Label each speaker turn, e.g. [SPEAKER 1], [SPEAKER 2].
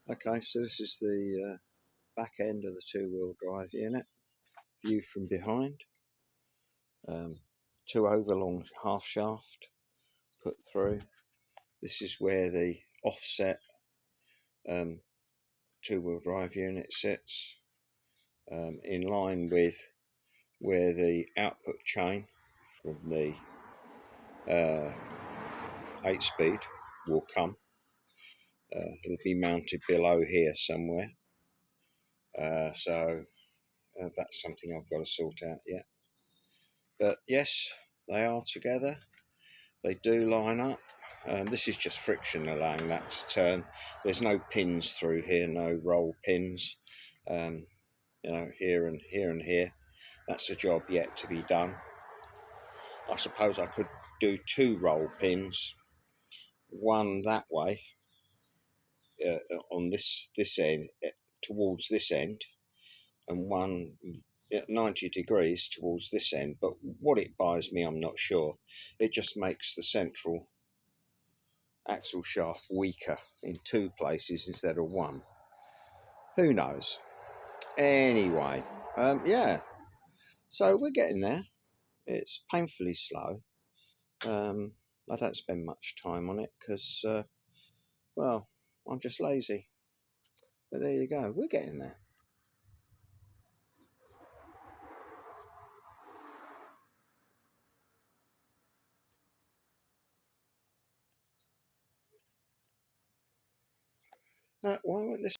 [SPEAKER 1] Okay, so this is the back end of the two-wheel drive unit, view from behind. Two overlong half shaft put through. This is where the offset two-wheel drive unit sits, in line with where the output chain from the 8-speed will come. It'll be mounted below here somewhere, so that's something I've got to sort out yet. But yes, they are together. They do line up. This is just friction allowing that to turn. There's no pins through here, no roll pins. Here and here and here. That's a job yet to be done. I suppose I could do 2 roll pins, one that way on this end towards this end, and one at 90 degrees towards this end. But what it buys me, I'm not sure. It just makes the central axle shaft weaker in 2 places instead of 1. Who knows? Anyway, yeah, so we're getting there. It's painfully slow. I don't spend much time on it because, well, I'm just lazy. But there you go, we're getting there. Why won't this